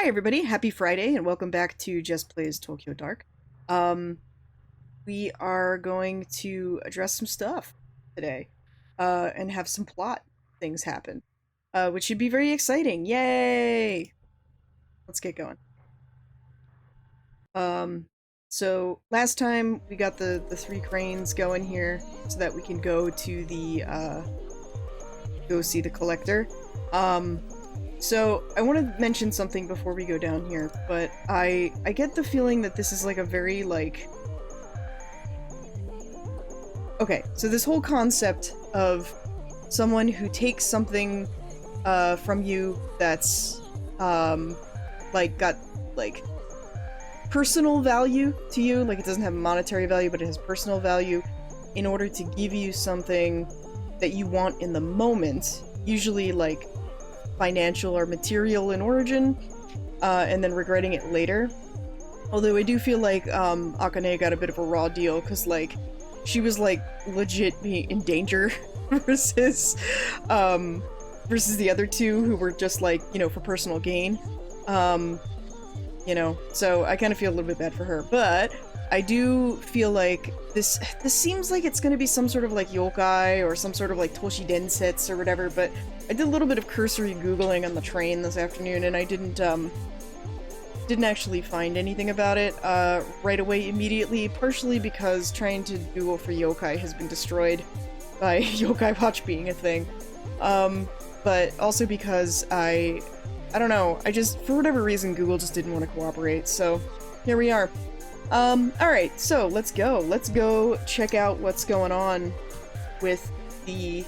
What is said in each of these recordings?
Hi everybody, happy Friday and welcome back to Just Plays Tokyo Dark. Um, we are going to address some stuff today, and have some plot things happen, which should be very exciting. Yay! Let's get going. Um, so last time we got the three cranes going here so that we can go to the, go see the collector. Um, So, I want to mention something before we go down here, but I get the feeling that this is like a very, like... Okay, so this whole concept of someone who takes something, from you that's, like, got, like, personal value to you, like it doesn't have monetary value, but it has personal value, in order to give you something that you want in the moment, usually, like, financial or material in origin, and then regretting it later. Although I do feel like Akane got a bit of a raw deal, because like she was like legit being in danger versus versus the other two who were just like, you know, for personal gain. You know, so I kind of feel a little bit bad for her, but I do feel like this seems like it's gonna be some sort of like yokai or some sort of like Toshi Densetsu or whatever, but I did a little bit of cursory googling on the train this afternoon and I didn't actually find anything about it right away immediately, partially because trying to Google for yokai has been destroyed by Yokai Watch being a thing. But also because I don't know, I just, for whatever reason, Google just didn't want to cooperate, so here we are. Alright, so let's go. Let's go check out what's going on with the,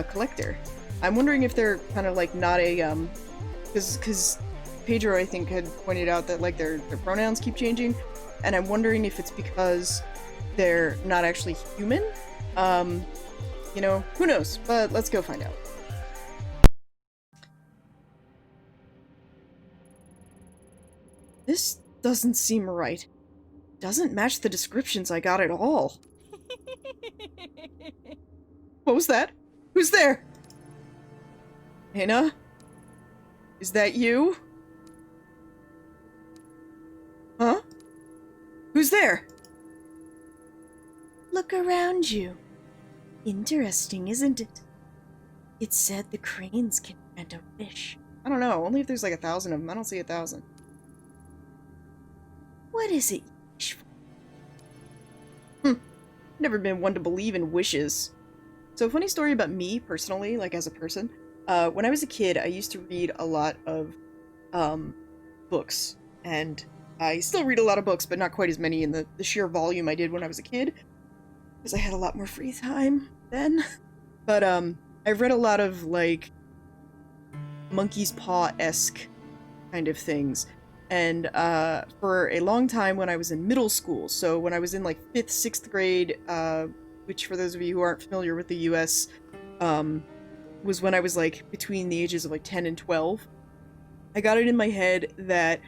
collector. I'm wondering if they're kind of like not a, cause Pedro, I think, had pointed out that, like, their pronouns keep changing, and I'm wondering if it's because they're not actually human? You know, who knows, but let's go find out. This doesn't seem right. Doesn't match the descriptions I got at all. What was that? Who's there? Hina? Is that you? Huh? Who's there? Look around you. Interesting, isn't it? It said the cranes can grant a wish. I don't know, only if there's like 1,000 of them. I don't see 1,000. What is it you wish for? Never been one to believe in wishes. So, funny story about me, personally, like as a person. When I was a kid, I used to read a lot of, books. And I still read a lot of books, but not quite as many in the sheer volume I did when I was a kid. Because I had a lot more free time then. But, I've read a lot of, like, monkey's paw-esque kind of things. And, for a long time when I was in middle school, so when I was in, like, 5th, 6th grade, which, for those of you who aren't familiar with the US, was when I was, like, between the ages of, like, 10 and 12, I got it in my head that,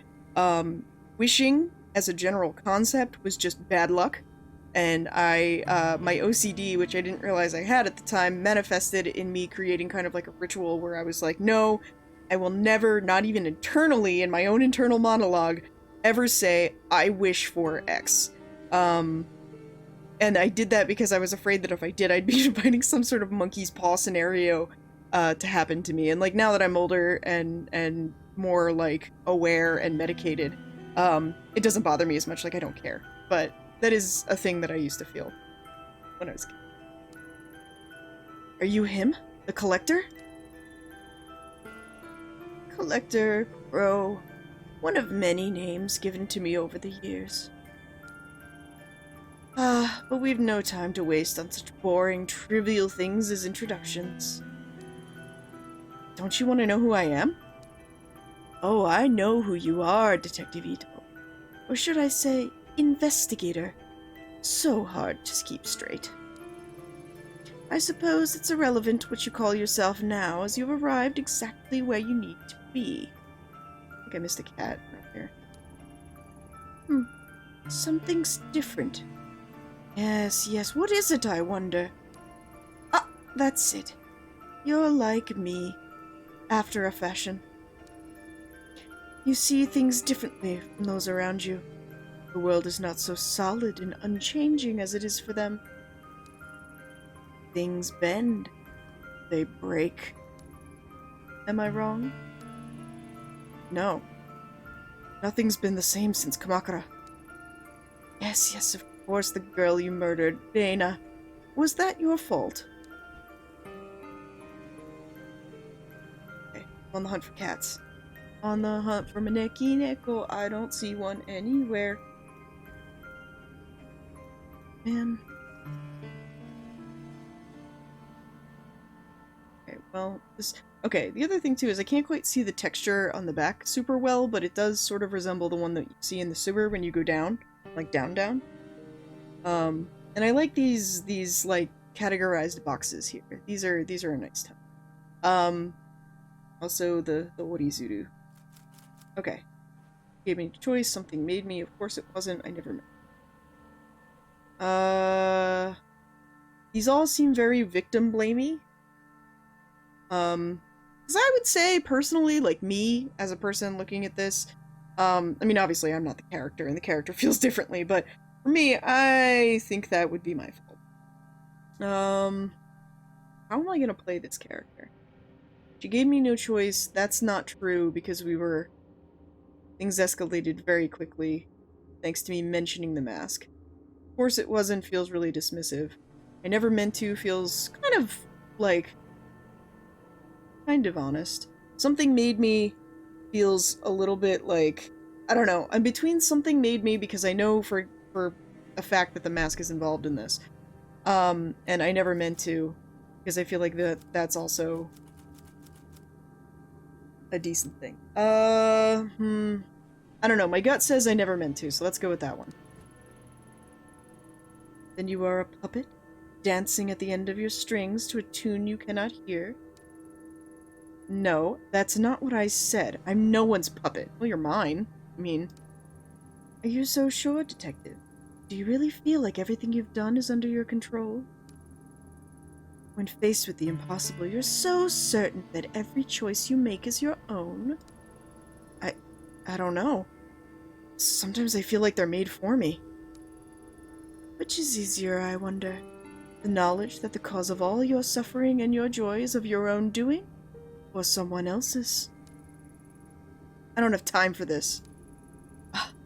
wishing, as a general concept, was just bad luck, and my OCD, which I didn't realize I had at the time, manifested in me creating kind of like a ritual where I was like, no, I will never, not even internally, in my own internal monologue, ever say, I wish for X. And I did that because I was afraid that if I did, I'd be inviting some sort of monkey's paw scenario to happen to me. And like now that I'm older and more like aware and medicated, it doesn't bother me as much, like I don't care. But that is a thing that I used to feel when I was a kid. Are you him? The collector? Collector, bro. One of many names given to me over the years. But we've no time to waste on such boring, trivial things as introductions. Don't you want to know who I am? Oh, I know who you are, Detective Ito. Or should I say, investigator. So hard to keep straight. I suppose it's irrelevant what you call yourself now, as you've arrived exactly where you need to be. I think I missed a cat right here. Something's different. Yes, what is it, I wonder? Ah, that's it. You're like me, after a fashion. You see things differently from those around you. The world is not so solid and unchanging as it is for them. Things bend. They break. Am I wrong? No. Nothing's been the same since Kamakura. Yes, of course, the girl you murdered, Dana. Was that your fault? Okay, on the hunt for cats. On the hunt for Maneki Neko. I don't see one anywhere. Man. Okay, well, this... Okay, the other thing too is I can't quite see the texture on the back super well, but it does sort of resemble the one that you see in the sewer when you go down. Like, down. And I like these like, categorized boxes here. These are a nice touch. Also the Woody-Zuru. Okay. Gave me a choice, something made me, of course it wasn't, I never met. These all seem very victim-blamey. Because I would say, personally, like me, as a person looking at this, I mean, obviously I'm not the character, and the character feels differently, but for me, I think that would be my fault. How am I gonna play this character? She gave me no choice. That's not true, because things escalated very quickly, thanks to me mentioning the mask. Of course it wasn't feels really dismissive. I never meant to feels kind of, like, kind of honest. Something made me feels a little bit like, I don't know, I'm between something made me because I know for a fact that the mask is involved in this. And I never meant to, because I feel like that's also a decent thing. I don't know, my gut says I never meant to, so let's go with that one. Then you are a puppet, dancing at the end of your strings to a tune you cannot hear. No, that's not what I said. I'm no one's puppet. Well, you're mine. I mean... Are you so sure, Detective? Do you really feel like everything you've done is under your control? When faced with the impossible, you're so certain that every choice you make is your own? I don't know. Sometimes I feel like they're made for me. Which is easier, I wonder? The knowledge that the cause of all your suffering and your joy is of your own doing? Or someone else's? I don't have time for this.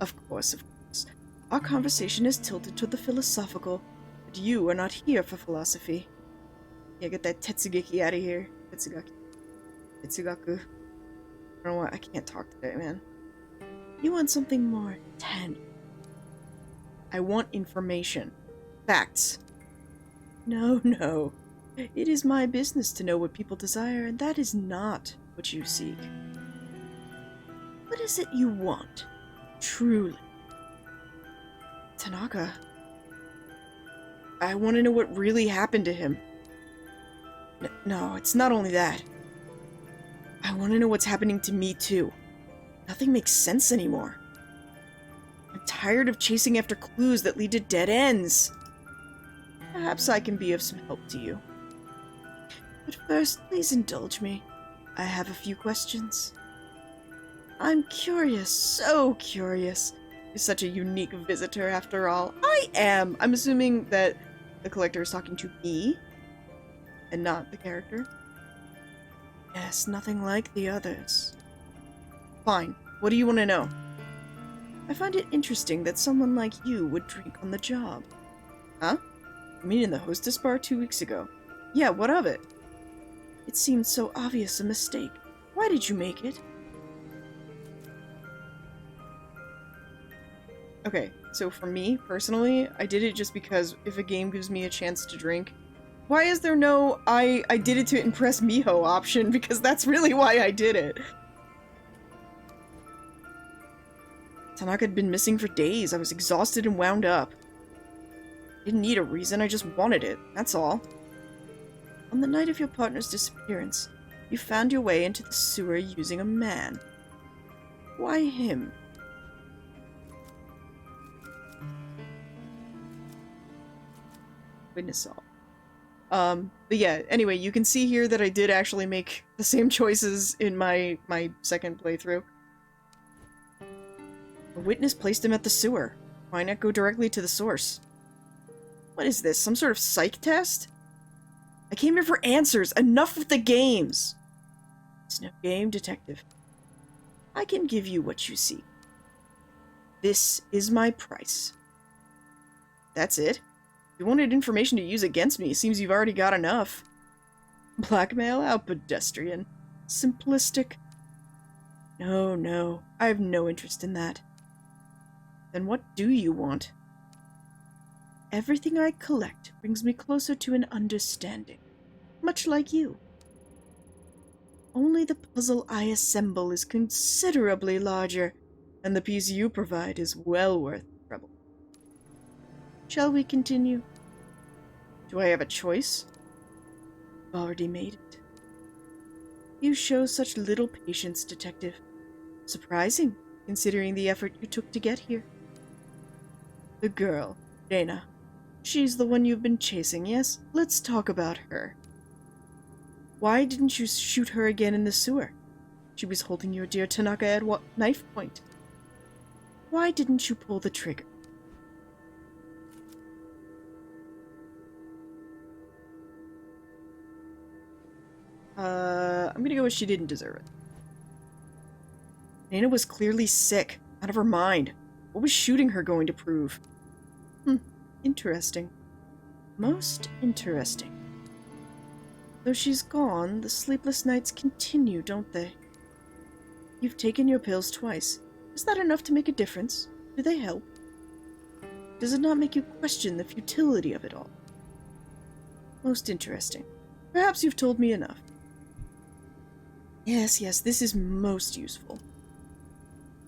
Of course. Our conversation is tilted to the philosophical, but you are not here for philosophy. Yeah, get that Tetsugeki out of here. Tetsugaku. I don't know what, I can't talk today, man. You want something more tangible. I want information. Facts. No. It is my business to know what people desire, and that is not what you seek. What is it you want? Truly. Tanaka. I want to know what really happened to him. No, it's not only that. I want to know what's happening to me, too. Nothing makes sense anymore. I'm tired of chasing after clues that lead to dead ends. Perhaps I can be of some help to you. But first, please indulge me. I have a few questions. I'm curious, so curious. You're such a unique visitor, after all. I am! I'm assuming that the collector is talking to me, and not the character. Yes, nothing like the others. Fine. What do you want to know? I find it interesting that someone like you would drink on the job. Huh? You mean in the hostess bar 2 weeks ago? Yeah, what of it? It seemed so obvious a mistake. Why did you make it? Okay, so for me, personally, I did it just because if a game gives me a chance to drink, why is there no I did it to impress Miho option? Because that's really why I did it. Tanaka had been missing for days. I was exhausted and wound up. Didn't need a reason, I just wanted it, that's all. On the night of your partner's disappearance, you found your way into the sewer using a man. Why him? Witness all. But yeah, anyway, you can see here that I did actually make the same choices in my second playthrough. A witness placed him at the sewer. Why not go directly to the source? What is this, some sort of psych test? I came here for answers. Enough with the games. It's no game, detective. I can give you what you seek. This is my price. That's it? You wanted information to use against me. Seems you've already got enough. Blackmail? How pedestrian. Simplistic. No. I have no interest in that. Then what do you want? Everything I collect brings me closer to an understanding. Much like you. Only the puzzle I assemble is considerably larger, and the piece you provide is well worth the trouble. Shall we continue? Do I have a choice? I've already made it. You show such little patience, detective. Surprising, considering the effort you took to get here. The girl, Dana. She's the one you've been chasing, yes? Let's talk about her. Why didn't you shoot her again in the sewer? She was holding your dear Tanaka at knife point. Why didn't you pull the trigger? I'm gonna go with she didn't deserve it. Dana was clearly sick, out of her mind. What was shooting her going to prove? Interesting. Most interesting. Though she's gone, the sleepless nights continue, don't they? You've taken your pills twice. Is that enough to make a difference? Do they help? Does it not make you question the futility of it all? Most interesting. Perhaps you've told me enough. Yes, this is most useful.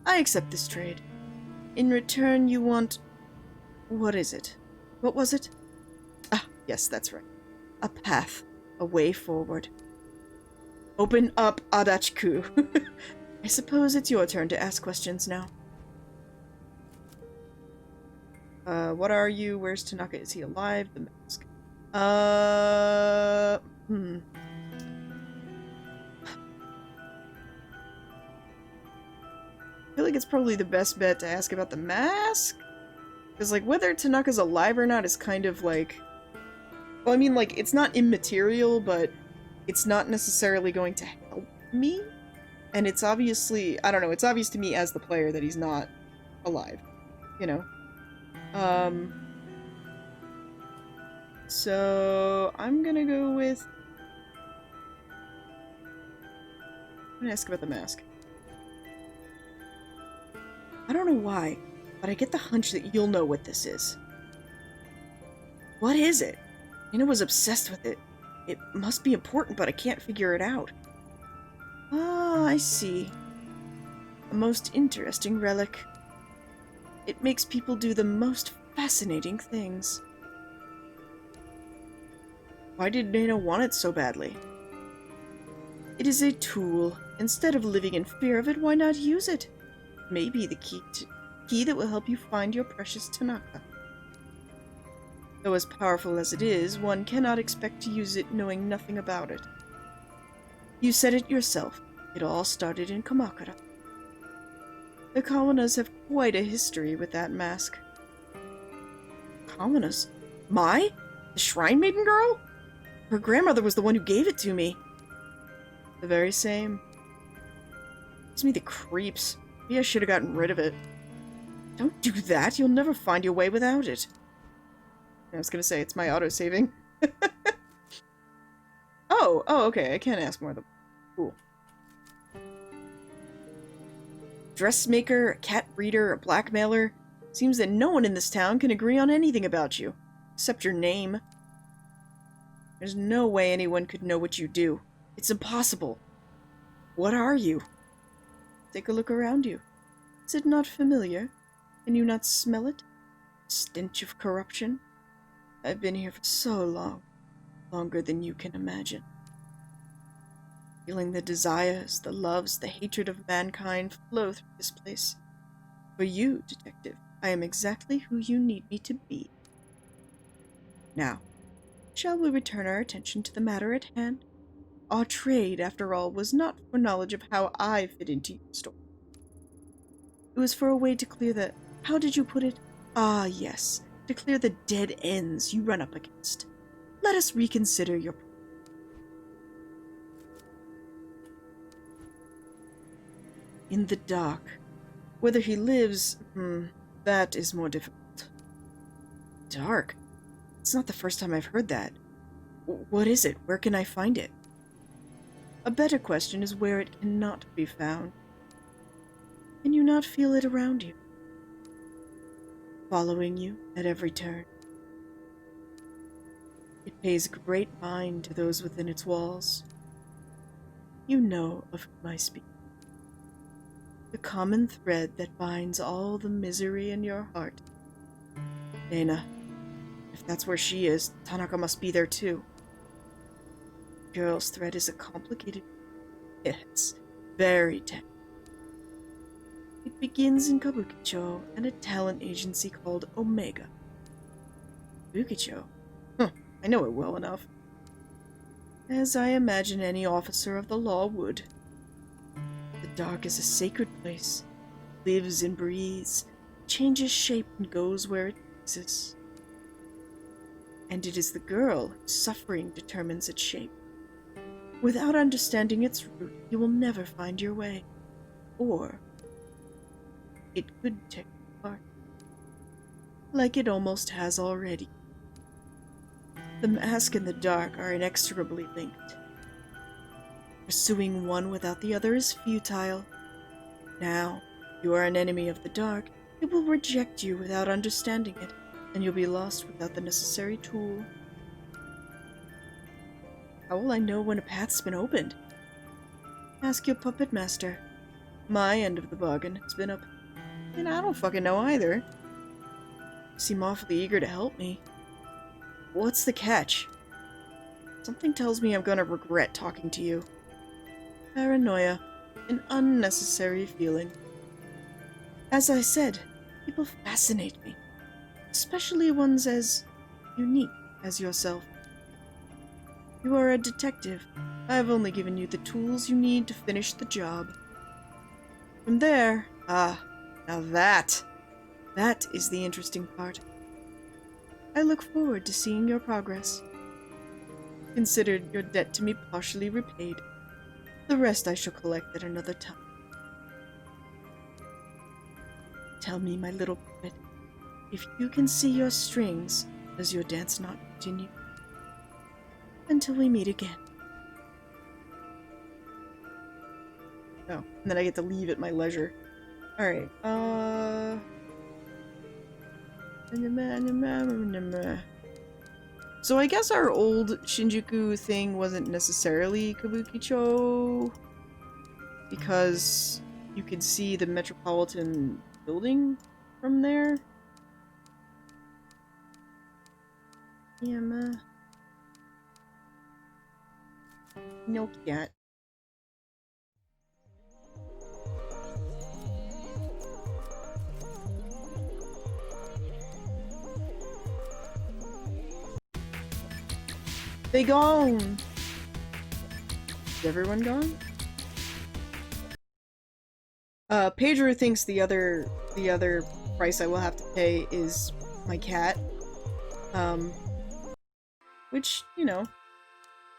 I accept this trade. In return, you want... What is it? What was it? Ah, yes, that's right. A path. A way forward. Open up, Adachi-ku. I suppose it's your turn to ask questions now. What are you? Where's Tanaka? Is he alive? The mask. I feel like it's probably the best bet to ask about the mask. Because, like, whether Tanaka's alive or not is kind of, like... Well, I mean, like, it's not immaterial, but it's not necessarily going to help me. And it's obviously... I don't know, it's obvious to me as the player that he's not alive. You know? So... I'm gonna go with... I'm gonna ask about the mask. I don't know why, but I get the hunch that you'll know what this is. What is it? Nina was obsessed with it. It must be important, but I can't figure it out. Ah, I see. A most interesting relic. It makes people do the most fascinating things. Why did Nina want it so badly? It is a tool. Instead of living in fear of it, why not use it? Maybe the key that will help you find your precious Tanaka. Though as powerful as it is, one cannot expect to use it knowing nothing about it. You said it yourself. It all started in Kamakura. The Kawanas have quite a history with that mask. Kawanas? The Shrine Maiden girl? Her grandmother was the one who gave it to me. The very same. Gives me the creeps. Maybe I should have gotten rid of it. Don't do that. You'll never find your way without it. I was gonna say, it's my auto-saving. Oh, okay. I can't ask more than... Cool. Dressmaker, a cat breeder, a blackmailer. Seems that no one in this town can agree on anything about you. Except your name. There's no way anyone could know what you do. It's impossible. What are you? Take a look around you. Is it not familiar? Can you not smell it? Stench of corruption? I've been here for so long. Longer than you can imagine. Feeling the desires, the loves, the hatred of mankind flow through this place. For you, detective, I am exactly who you need me to be. Now, shall we return our attention to the matter at hand? Our trade, after all, was not for knowledge of how I fit into your story. It was for a way to clear the... How did you put it? Ah, yes. To clear the dead ends you run up against. Let us reconsider your... In the dark. Whether he lives... that is more difficult. Dark? It's not the first time I've heard that. What is it? Where can I find it? A better question is where it cannot be found. Can you not feel it around you? Following you at every turn. It pays great mind to those within its walls. You know of whom I speak. The common thread that binds all the misery in your heart. Dana, if that's where she is, Tanaka must be there too. Girl's thread is a complicated... Yes, very technical. It begins in Kabukicho and a talent agency called Omega. Kabukicho? Huh, I know it well enough. As I imagine any officer of the law would. The dark is a sacred place. Lives and breathes, changes shape and goes where it exists. And it is the girl whose suffering determines its shape. Without understanding its root, you will never find your way. Or it could tear you apart. Like it almost has already. The mask and the dark are inextricably linked. Pursuing one without the other is futile. Now, you are an enemy of the dark, it will reject you without understanding it, and you'll be lost without the necessary tool. How will I know when a path's been opened? Ask your puppet master. My end of the bargain has been up. And I don't fucking know either. You seem awfully eager to help me. What's the catch? Something tells me I'm gonna regret talking to you. Paranoia. An unnecessary feeling. As I said, people fascinate me. Especially ones as unique as yourself. You are a detective. I have only given you the tools you need to finish the job. From there, now that is the interesting part. I look forward to seeing your progress. Consider your debt to me partially repaid. The rest I shall collect at another time. Tell me, my little puppet, if you can see your strings, does your dance not continue? Until we meet again. Oh, and then I get to leave at my leisure. Alright, so I guess our old Shinjuku thing wasn't necessarily Kabukicho, because you could see the Metropolitan building from there. Yeah, no cat. They gone! Is everyone gone? Pedro thinks the other price I will have to pay is my cat. Which, you know,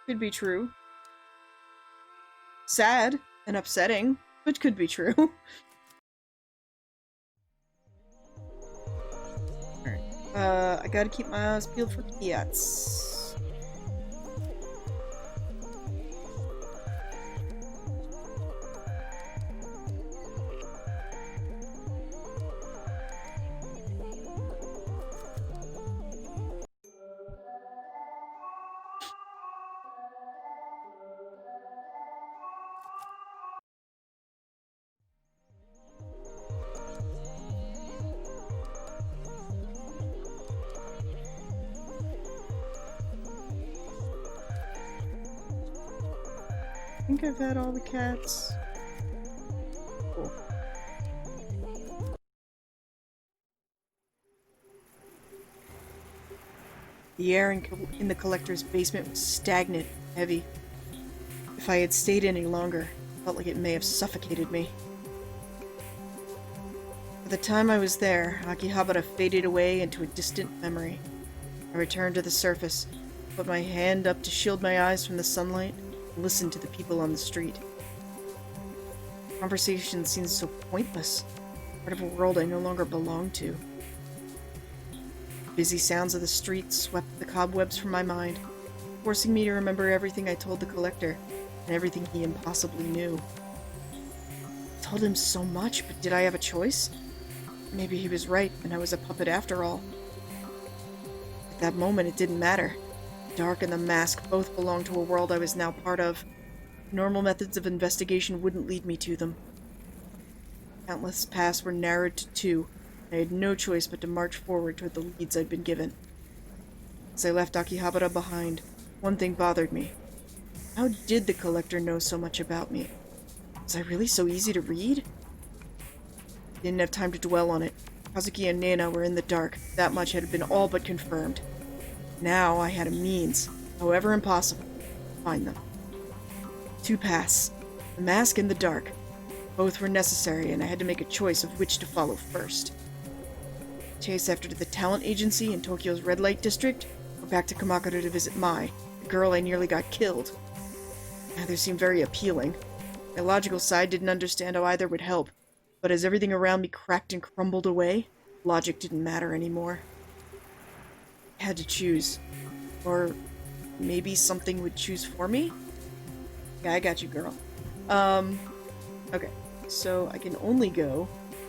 could be true. Sad and upsetting, but could be true. Alright. I gotta keep my eyes peeled for cats. I think I've had all the cats. Cool. The air in the collector's basement was stagnant, heavy. If I had stayed any longer, I felt like it may have suffocated me. By the time I was there, Akihabara faded away into a distant memory. I returned to the surface, put my hand up to shield my eyes from the sunlight, and listened to the people on the street. Conversation seemed so pointless, part of a world I no longer belonged to. The busy sounds of the street swept the cobwebs from my mind, forcing me to remember everything I told the collector, and everything he impossibly knew. I told him so much, but did I have a choice? Maybe he was right, and I was a puppet after all. At that moment, it didn't matter. The dark and the mask both belonged to a world I was now part of. Normal methods of investigation wouldn't lead me to them. Countless paths were narrowed to two. I had no choice but to march forward toward the leads I'd been given. As I left Akihabara behind, one thing bothered me. How did the collector know so much about me? Was I really so easy to read? I didn't have time to dwell on it. Kazuki and Nena were in the dark. That much had been all but confirmed. Now I had a means, however impossible, to find them. Two paths. The mask and the dark. Both were necessary, and I had to make a choice of which to follow first. Chase after the talent agency in Tokyo's red light district, or back to Kamakura to visit Mai, the girl I nearly got killed. Neither seemed very appealing. My logical side didn't understand how either would help, but as everything around me cracked and crumbled away, logic didn't matter anymore. I had to choose. Or maybe something would choose for me? Yeah, I got you, girl. Okay. So I can only go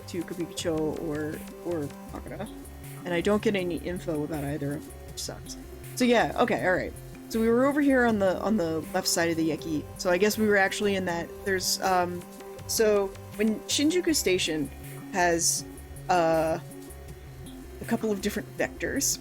to Kabukicho or Kamakura, and I don't get any info about either of them, which sucks. So yeah, okay, alright. So we were over here on the left side of the Yeki, so I guess we were actually in that. There's, so when Shinjuku Station has, a couple of different vectors.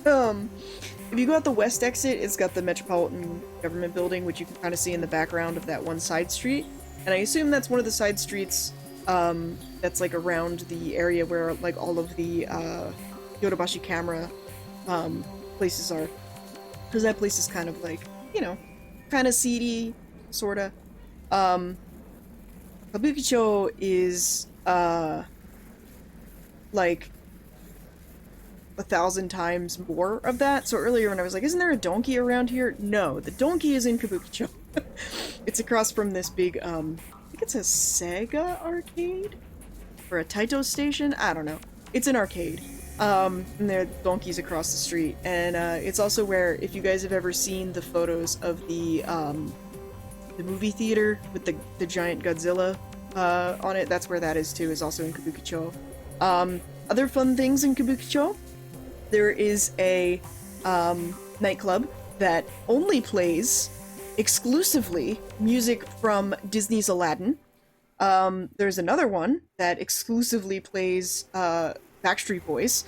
If you go out the west exit, it's got the Metropolitan Government Building, which you can kind of see in the background of that one side street. And I assume that's one of the side streets, that's, like, around the area where, like, all of the, Yodobashi camera, places are. Because that place is kind of, like, you know, kind of seedy, sorta. Kabukicho is, like, 1,000 times more of that. So earlier when I was like, isn't there a donkey around here? No, the donkey is in Kabukicho. It's across from this big, I think it's a Sega arcade? Or a Taito station? I don't know. It's an arcade. And there are donkeys across the street. And, it's also where, if you guys have ever seen the photos of the movie theater with the giant Godzilla, on it, that's where that is too, is also in Kabukicho. Other fun things in Kabukicho, there is a, nightclub that only plays exclusively music from Disney's Aladdin. There's another one that exclusively plays, Backstreet Boys.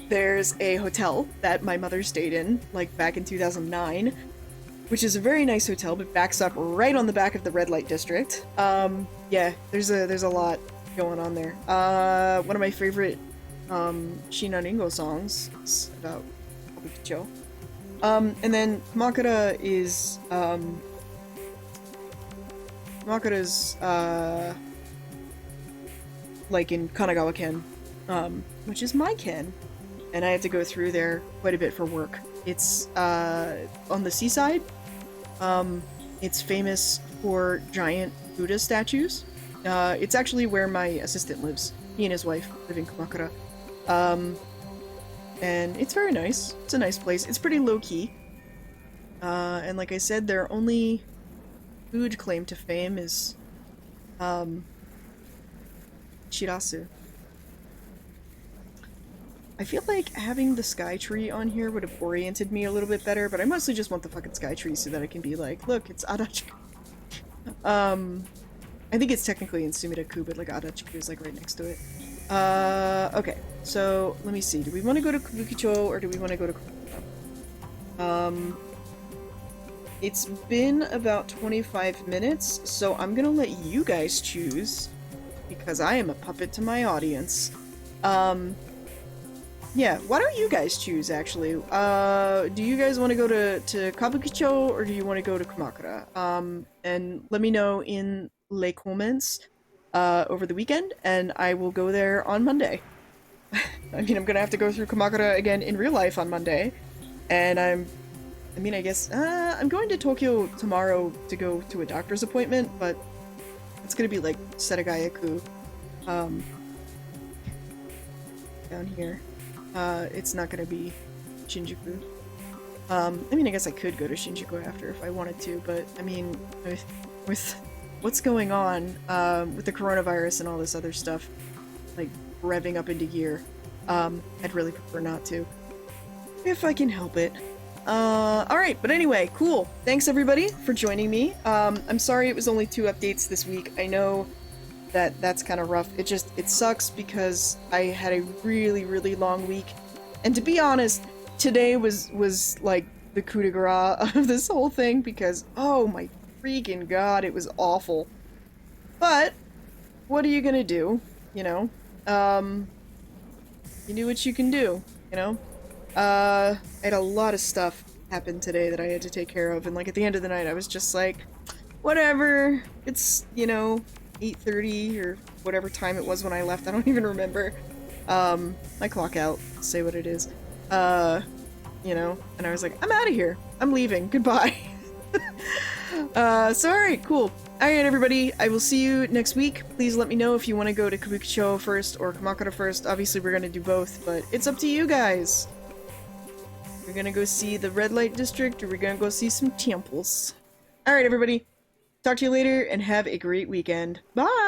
There's a hotel that my mother stayed in, like, back in 2009, which is a very nice hotel, but backs up right on the back of the red light district. Yeah, there's a lot going on there. One of my favorite, Shinaringo songs is about Kabukicho. And then Kamakura is, Kamakura's, like in Kanagawa Ken, which is my Ken, and I had to go through there quite a bit for work. It's, on the seaside. It's famous for giant Buddha statues. It's actually where my assistant lives. He and his wife live in Kamakura. And it's very nice. It's a nice place. It's pretty low-key. And like I said, their only food claim to fame is, Shirasu. I feel like having the sky tree on here would have oriented me a little bit better, but I mostly just want the fucking sky tree so that I can be like, look, it's Adachiku. I think it's technically in Sumida-ku, but like Adachiku is like right next to it. Okay, so let me see. Do we want to go to Kabukicho or do we want to go to Kamakura? It's been about 25 minutes, so I'm gonna let you guys choose because I am a puppet to my audience. Yeah, why don't you guys choose, actually? Do you guys want to go to Kabukicho, or do you want to go to Kamakura? And let me know in les comments, over the weekend, and I will go there on Monday. I mean, I'm gonna have to go through Kamakura again in real life on Monday, and I guess, I'm going to Tokyo tomorrow to go to a doctor's appointment, but it's gonna be like Setagayaku, down here. It's not gonna be Shinjuku. I mean, I guess I could go to Shinjuku after if I wanted to, but I mean, with what's going on, with the coronavirus and all this other stuff, like, revving up into gear, I'd really prefer not to. If I can help it. Alright, but anyway, cool. Thanks everybody for joining me. I'm sorry it was only 2 updates this week. I know that that's kind of rough. It sucks because I had a really, really long week. And to be honest, today was like the coup de grace of this whole thing because, oh my freaking god, it was awful. But, what are you gonna do? You know? You do what you can do, you know? I had a lot of stuff happen today that I had to take care of, and like at the end of the night I was just like, whatever, it's, you know, 8:30 or whatever time it was when I left, I don't even remember. My clock out, say what it is. You know, and I was like, I'm out of here. I'm leaving. Goodbye. So alright, cool. Alright everybody, I will see you next week. Please let me know if you want to go to Kabukicho first or Kamakura first. Obviously we're gonna do both, but it's up to you guys. We're gonna go see the red light district or we're gonna go see some temples. Alright everybody, talk to you later and have a great weekend. Bye!